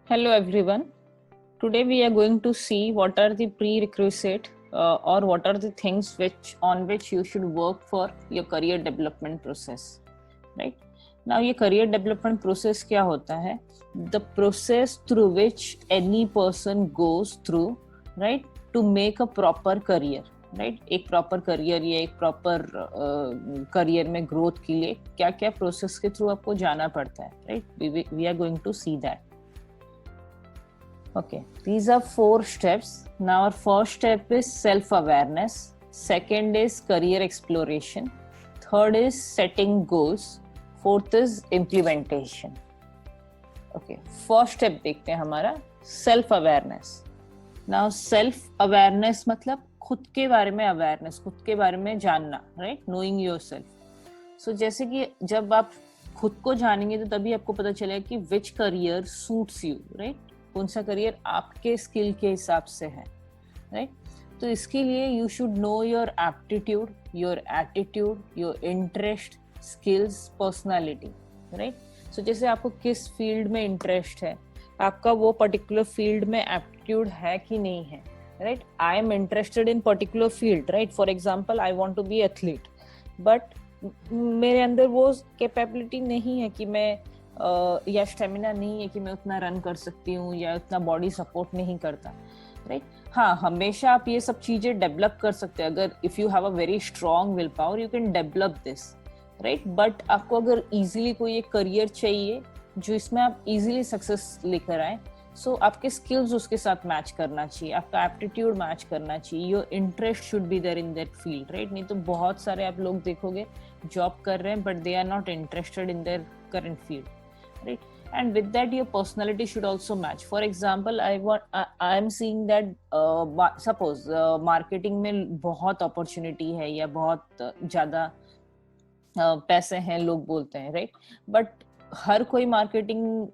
Hello everyone. Today we are going to see what are the prerequisite or what are the things which you should work for your career development process. Right? Now ये career development process क्या होता है? The process through which any person goes through, right, to make a proper career. Right एक proper career या एक proper career में growth के लिए क्या क्या प्रोसेस के थ्रू आपको जाना पड़ता है. Right we are going to see that. Okay, these are 4 steps. Now our first step is self-awareness. Second is career exploration. Third is setting goals. Fourth is implementation. Okay, first step देखते हैं हमारा self-awareness. Now self-awareness मतलब खुद के बारे में awareness, खुद के बारे में जानना, right? Knowing yourself. So जैसे कि जब आप खुद को जानेंगे तो तभी आपको पता चलेगा कि which career suits you, right? कौन सा करियर आपके स्किल के हिसाब से है. राइट तो इसके लिए you should know your aptitude, your attitude, your interest, skills, personality. Right so जैसे आपको किस फील्ड में इंटरेस्ट है, आपका वो पर्टिकुलर फील्ड में एप्टीट्यूड है कि नहीं है. Right I am interested in particular field. Right for example I want to be athlete, but मेरे अंदर वो कैपेबिलिटी नहीं है कि मैं या स्टेमिना नहीं है कि मैं उतना रन कर सकती हूँ या उतना बॉडी सपोर्ट नहीं करता. राइट हाँ हमेशा आप ये सब चीजें डेवलप कर सकते हैं. अगर if you have a very strong will power you can develop this. Right but आपको अगर इजीली कोई एक करियर चाहिए जो इसमें आप इजीली सक्सेस लेकर आए, सो आपके स्किल्स उसके साथ मैच करना चाहिए, आपका एप्टीट्यूड मैच करना चाहिए, your interest should be there in that field. Right नहीं तो बहुत सारे आप लोग देखोगे जॉब कर रहे हैं but they are not interested in their current field. Right, and with that your personality should also match. For example, I am seeing that suppose marketing में बहुत opportunity है या बहुत ज़्यादा पैसे हैं लोग बोलते हैं. राइट बट हर कोई मार्केटिंग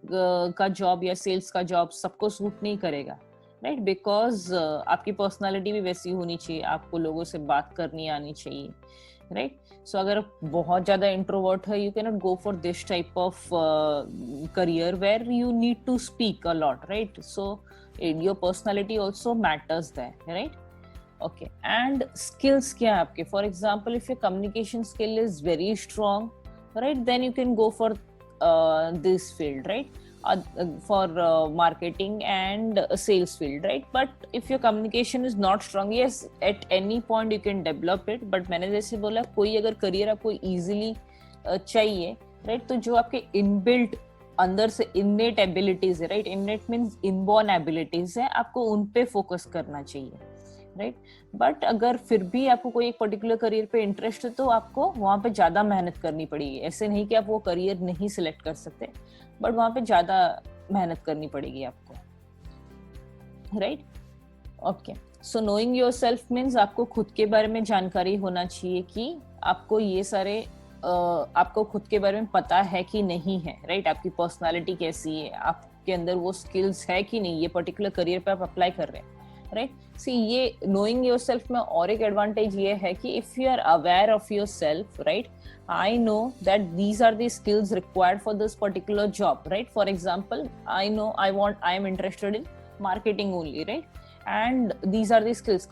का जॉब या सेल्स का जॉब सबको सूट नहीं करेगा. राइट बिकॉज आपकी पर्सनालिटी भी वैसी होनी चाहिए, आपको लोगों से बात करनी आनी चाहिए. राइट सो अगर बहुत ज्यादा इंट्रोवर्ट है, you can not go for this type of career where you need to speak a lot. Right so your personality also matters there. Right okay and skills क्या है आपके. For example if your communication skill is very strong, right then you can go for this field. Right for marketing and sales field. Right but if your communication is not strong, yes at any point you can develop it. but मैंने जैसे बोला कोई अगर career आपको easily चाहिए, right तो जो आपके इनबिल्ट अंदर से innate abilities है, right innate means inborn abilities है, आपको उन पे फोकस करना चाहिए. राइट बट अगर फिर भी आपको कोई एक पर्टिकुलर करियर पे इंटरेस्ट है तो आपको वहां पे ज्यादा मेहनत करनी पड़ेगी. ऐसे नहीं कि आप वो करियर नहीं सिलेक्ट कर सकते, बट वहां पे ज्यादा मेहनत करनी पड़ेगी आपको. Right okay so knowing yourself means आपको खुद के बारे में जानकारी होना चाहिए कि आपको ये सारे आपको खुद के बारे में पता है कि नहीं है. राइट आपकी पर्सनालिटी कैसी है, आपके अंदर वो स्किल्स है कि नहीं, ये पर्टिकुलर करियर पे आप अप्लाई कर रहे हैं. राइट सी ये नोइंग योरसेल्फ में और एक एडवांटेज ये है कि if you are aware of yourself, right I know that these are the skills required for this particular job. Right for example, I know I am interested in marketing only, right, and these are the skills.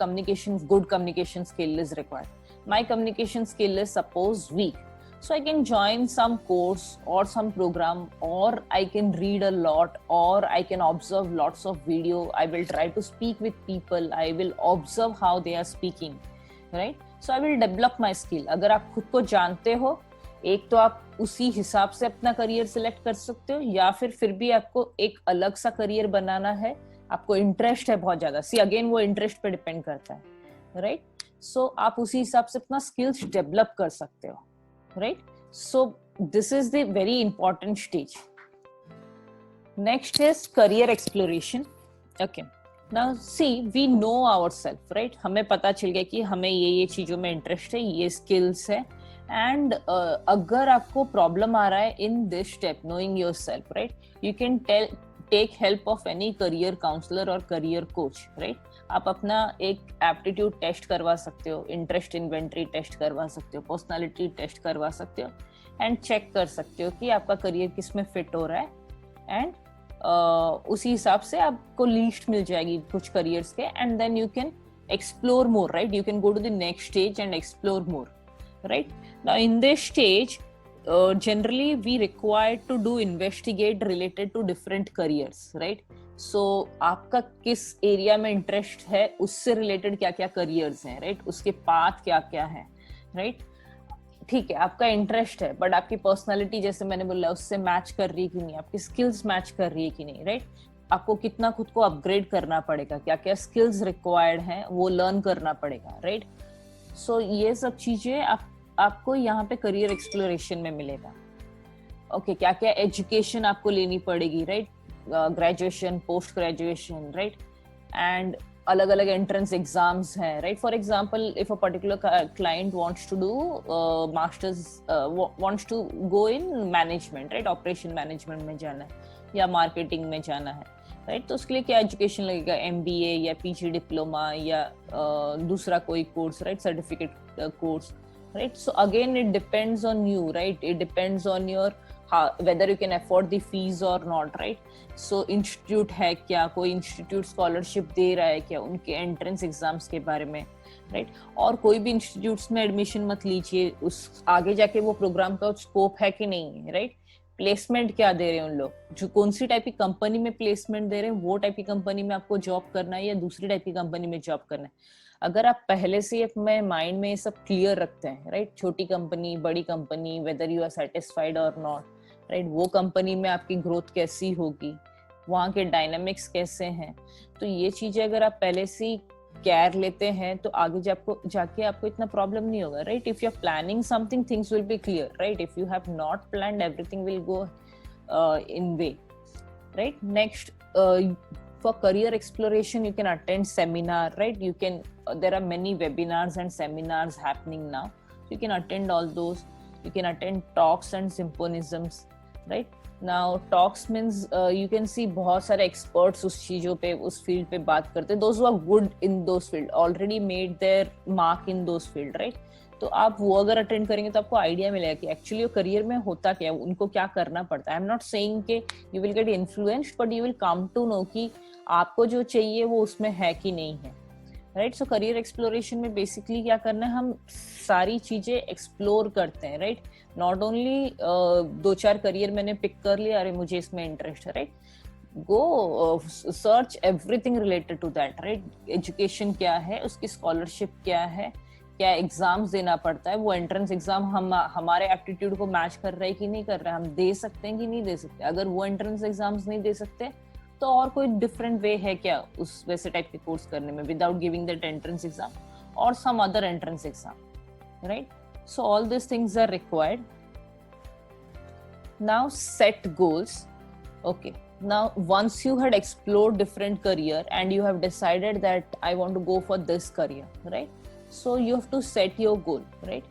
Good communication skill is required. My communication skill is suppose weak, so I can join some course or some program, or I can read a lot, or I can observe lots of video. I will try to speak with people. I will observe how they are speaking. Right so I will develop my skill. अगर आप खुद को जानते हो, एक तो आप उसी हिसाब से अपना करियर सिलेक्ट कर सकते हो, या फिर भी आपको एक अलग सा करियर बनाना है, आपको इंटरेस्ट है बहुत ज्यादा. सी अगेन वो इंटरेस्ट पे डिपेंड करता है. राइट सो आप उसी हिसाब से अपना स्किल्स डेवलप कर सकते हो. Right so this is the very important stage. Next is career exploration. Okay Now see, we know ourselves, right? हमें पता चल गया कि हमें ये चीजों में इंटरेस्ट है, ये स्किल्स है. एंड अगर आपको प्रॉब्लम आ रहा है in this step, knowing yourself, right you can take help of any career counsellor और करियर कोच. राइट आप अपना एक एप्टीट्यूड टेस्ट करवा सकते हो, इंटरेस्ट इन्वेंटरी टेस्ट करवा सकते हो, पर्सनालिटी टेस्ट करवा सकते हो, एंड चेक कर सकते हो कि आपका करियर किस में फिट हो रहा है, एंड उसी हिसाब से आपको लिस्ट मिल जाएगी कुछ करियर्स के, and then you can explore more, right? You can go to the next stage and explore more, right? Now in this stage, generally we required to do investigate related to different careers, right? So आपका किस area में interest है, उससे related क्या क्या careers हैं, right? उसके path क्या क्या है, राइट? ठीक है, आपका इंटरेस्ट है, बट आपकी पर्सनालिटी जैसे मैंने बोला उससे मैच कर रही है कि नहीं, आपकी स्किल्स मैच कर रही है कि नहीं, राइट? आपको कितना खुद को अपग्रेड करना पड़ेगा, क्या क्या स्किल्स रिक्वायर्ड हैं वो लर्न करना पड़ेगा, राइट? सो ये सब चीजें आपको यहाँ पे करियर एक्सप्लोरेशन में मिलेगा। ओके, क्या क्या एजुकेशन आपको लेनी पड़ेगी, right? Graduation, post graduation, right? And अलग अलग एंट्रेंस एग्जाम्स हैं, right? For example, if a particular client wants to do masters, wants to go in management, right? Operation management में जाना है या मार्केटिंग में जाना है, राइट? तो उसके लिए क्या एजुकेशन लगेगा? MBA या PG डिप्लोमा या दूसरा कोई course, right? Certificate course, right? So again it depends on you, right? It depends on your whether you can afford the fees or not, right? So institute है क्या, कोई institute scholarship दे रहा है क्या, उनके एंट्रेंस एग्जाम्स के बारे में, राइट? और कोई भी इंस्टीट्यूट्स में एडमिशन मत लीजिए, उस आगे जाके वो प्रोग्राम का स्कोप है कि नहीं है, राइट? प्लेसमेंट क्या दे रहे हैं उन लोग, जो कौन सी टाइप की कंपनी में प्लेसमेंट दे रहे हैं, वो टाइप की कंपनी में आपको जॉब करना है या दूसरी टाइप की कंपनी में जॉब करना है। अगर आप पहले से अपने माइंड में ये सब क्लियर रखते हैं, राइट? छोटी कंपनी, बड़ी company, whether you are satisfied और नॉट, राइट? वो कंपनी में आपकी ग्रोथ कैसी होगी, वहाँ के डायनामिक्स कैसे हैं, तो ये चीजें अगर आप पहले से केयर लेते हैं तो आगे जाके आपको इतना प्रॉब्लम नहीं होगा, right? If you are planning something, things will be clear, right? If you have not planned, everything will go in way, right? Next, for career exploration you can attend seminar, right? You can there are many webinars and seminars happening now, you can attend all those. You can attend talks and symposiums, right? Now talks means you can see बहुत सारे experts उस चीजों पे, उस field पे बात करते हैं, those who are good in those field already made their mark in those field, right? तो आप वो अगर अटेंड करेंगे तो आपको आइडिया मिलेगा कि एक्चुअली करियर में होता क्या है, उनको क्या करना पड़ता है। आई एम नॉट सेइंग कि you will get influenced, but you will come to know कि आपको जो चाहिए वो उसमें है कि नहीं है, राइट? सो करियर एक्सप्लोरेशन में बेसिकली क्या करना है, हम सारी चीजें एक्सप्लोर करते हैं, राइट? नॉट ओनली 2-4 करियर मैंने पिक कर लिया, अरे मुझे इसमें इंटरेस्ट है, right? Go search everything related to that, right? Education क्या है, उसकी स्कॉलरशिप क्या है, क्या एग्जाम्स देना पड़ता है, वो एंट्रेंस एग्जाम हमारे एप्टीट्यूड को मैच कर रहा है कि नहीं कर रहा है, हम दे सकते हैं कि नहीं दे सकते। अगर वो एंट्रेंस एग्जाम्स नहीं दे सकते तो और कोई डिफरेंट वे है क्या उस वैसे टाइप के कोर्स करने में, without giving that entrance exam और some other entrance exam, right? So all this things are required. Now set goals. Okay, now once you had explored different career and you have decided that I want to go for this career, right? So you have to set your goal, right?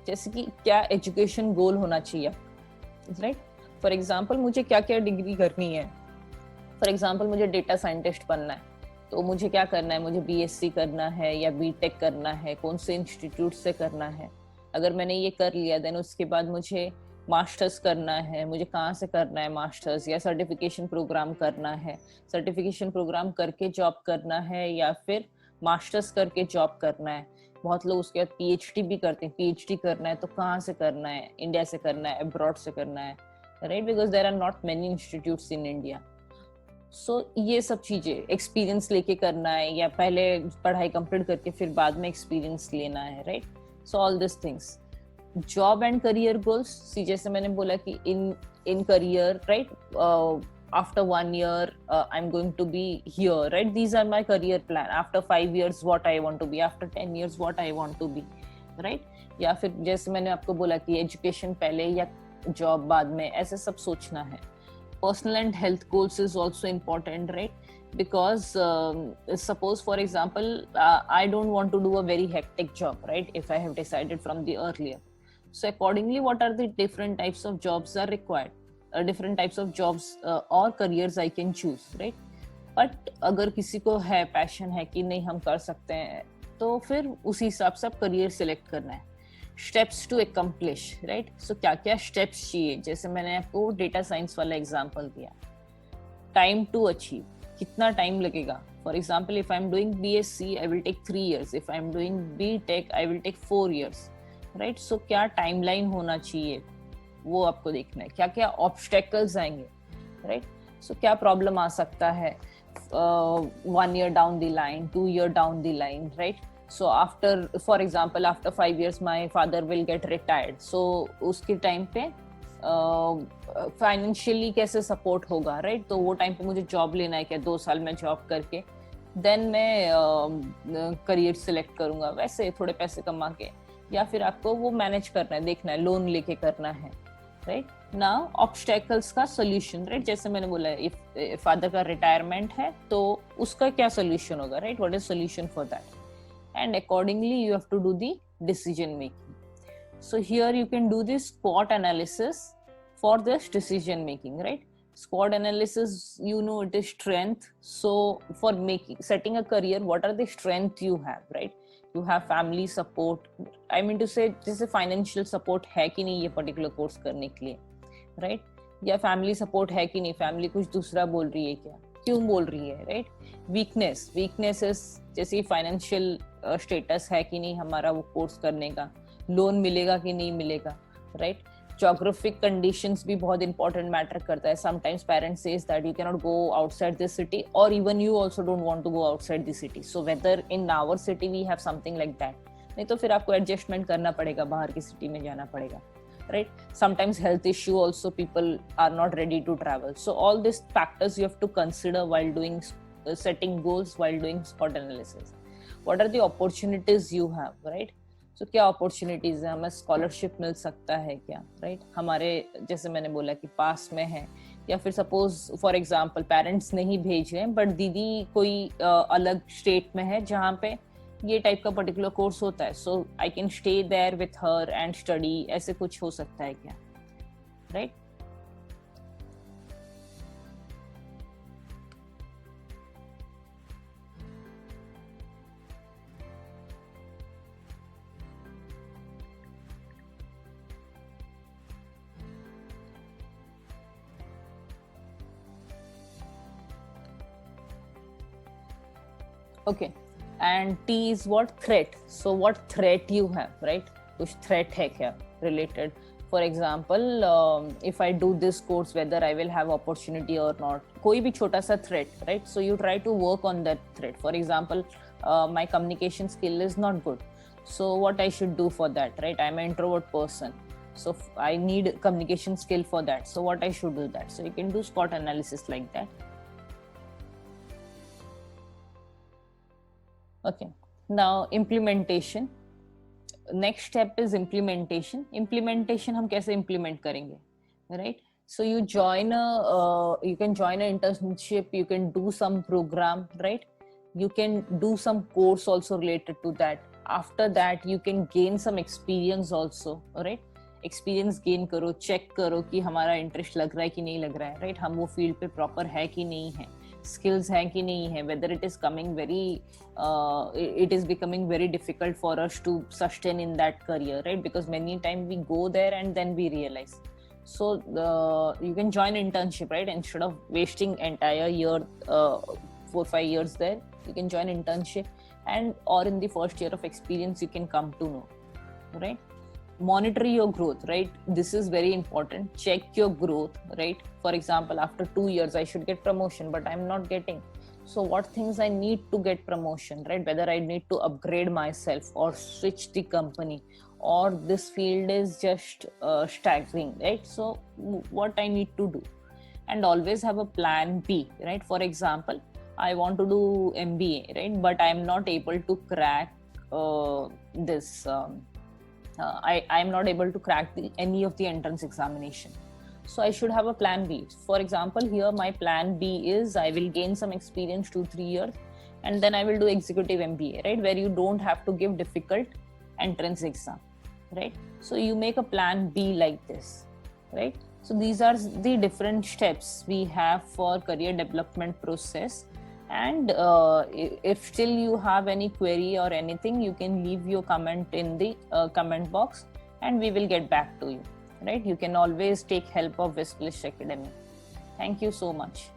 जैसे कि क्या education गोल होना चाहिए, right? For example मुझे क्या क्या degree करनी है, फॉर एग्जाम्पल मुझे डेटा साइंटिस्ट बनना है, तो मुझे क्या करना है, मुझे BSc करना है या BTech करना है, कौन से इंस्टीट्यूट से करना है। अगर मैंने ये कर लिया देन उसके बाद मुझे मास्टर्स करना है, मुझे कहाँ से करना है मास्टर्स, या सर्टिफिकेशन प्रोग्राम करना है, सर्टिफिकेशन प्रोग्राम करके जॉब करना है या फिर मास्टर्स करके जॉब करना है। बहुत लोग उसके बाद PhD भी करते हैं, PhD करना है तो कहाँ से करना है, इंडिया से करना है, अब्रॉड से करना है, right? Because there are not many institutes in India. सो ये सब चीजें एक्सपीरियंस लेके करना है या पहले पढ़ाई कंप्लीट करके फिर बाद में एक्सपीरियंस लेना है, right? So all this things, job and career goals. See जैसे मैंने बोला कि in career, right, after 1 year I'm going to be here, right? These are my career plan. After 5 years what I want to be, after 10 years what I want to be, right? या फिर जैसे मैंने आपको बोला कि education पहले या job बाद में, ऐसे सब सोचना है। Personal and health goals is also important, right? Because suppose for example I don't want to do a very hectic job, right? If I have decided from the earlier, so accordingly what are the different types of jobs are required, different types of jobs or careers I can choose, right? But अगर किसी को है passion है कि नहीं हम कर सकते हैं, तो फिर उसी हिसाब से आप करियर सिलेक्ट करना है। Steps to accomplish, right? सो क्या क्या स्टेप्स चाहिए, जैसे मैंने आपको डेटा साइंस वाला एग्जांपल दिया, time to achieve, कितना time लगेगा. For example, if I'm doing BSc, I will take 3 years. If I'm doing BTech, I will take 4 years. Right? So क्या timeline होना चाहिए, वो आपको देखना है. क्या क्या obstacles आएंगे, right? So क्या problem आ सकता है 1 year down the line, 2 year down the line, right? So after, for example, after 5 years, my father will get retired. So उसके time पे फाइनेंशियली कैसे सपोर्ट होगा, राइट? तो वो टाइम पे मुझे जॉब लेना है क्या, 2 साल में जॉब करके देन मैं करियर सिलेक्ट करूंगा वैसे थोड़े पैसे कमा के, या फिर आपको वो मैनेज करना है, देखना है, लोन लेके करना है, राइट? नाउ ऑब्स्टेकल्स का सोल्यूशन, राइट? जैसे मैंने बोला, इफ फादर का रिटायरमेंट है तो उसका क्या सोल्यूशन होगा, right? What is solution for that, and accordingly you have to do the decision making. So here you can do this SWOT analysis for this decision making, right? SWOT analysis, you know, it is strength. So for setting a career, what are the strengths you have, right? You have family support. I mean to say, जैसे financial support है कि नहीं ये particular course करने के लिए, right? या family support है कि नहीं, family कुछ दूसरा बोल रही है क्या, क्यों बोल रही है, right? Weaknesses जैसे financial status है कि नहीं हमारा वो course करने का, लोन मिलेगा कि नहीं मिलेगा, राइट? ज्योग्राफिक कंडीशंस भी बहुत इंपॉर्टेंट मैटर करता है. Sometimes parents says that you can not go outside this city, और even you also don't want to go outside this city. So whether in our city we have something like that, नहीं तो फिर आपको adjustment करना पड़ेगा, बाहर की city में जाना पड़ेगा, right? Sometimes health issue also, people are not ready to travel. So all this factors you have to consider while doing setting goals, while doing SWOT analysis. What are the opportunities you have, right? So क्या opportunities है, हमें scholarship मिल सकता है क्या, right? हमारे जैसे मैंने बोला कि पास में है, या फिर सपोज फॉर एग्जांपल पेरेंट्स नहीं भेज रहे हैं बट दीदी कोई अलग स्टेट में है जहाँ पे ये टाइप का पर्टिकुलर कोर्स होता है, so I can stay there with her and study, ऐसे कुछ हो सकता है क्या, right? Okay, and T is what? Threat. So what threat you have, right? कुछ threat है क्या related? For example, if I do this course, whether I will have opportunity or not. कोई भी छोटा सा threat, right? So you try to work on that threat. For example, my communication skill is not good. So what I should do for that, right? I'm an introvert person. So I need communication skill for that. So what I should do that? So you can do SWOT analysis like that. Okay, now implementation. Next step is implementation. Implementation हम कैसे implement करेंगे, right? So you can join an internship, you can do some program, right? You can do some course also related to that. After that you can gain some experience also, right? Experience gain करो, check करो कि हमारा interest लग रहा है कि नहीं लग रहा है, right? हम वो field पे proper है कि नहीं है, skills है कि नहीं है, whether it is it is becoming very difficult for us to sustain in that career, right? Because many times we go there and then we realize. So you can join internship, right? Instead of wasting entire year, 4-5 years there, you can join internship, and or in the first year of experience you can come to know, right? Monitor your growth, right? This is very important. Check your growth, right? For example, after 2 years I should get promotion, but I'm not getting. So what things I need to get promotion, right? Whether I need to upgrade myself or switch the company, or this field is just staggering, right? So what I need to do, and always have a plan B, right? For example, I want to do MBA, right? But I'm not able to crack this. I'm not able to crack any of the entrance examination. So I should have a plan B. For example, here my plan B is I will gain some experience 2-3 years, and then I will do executive MBA, right? Where you don't have to give difficult entrance exam, right? So you make a plan B like this, right? So these are the different steps we have for career development process. And if still you have any query or anything, you can leave your comment in the comment box and we will get back to you, right? You can always take help of Westbliss Academy. Thank you so much.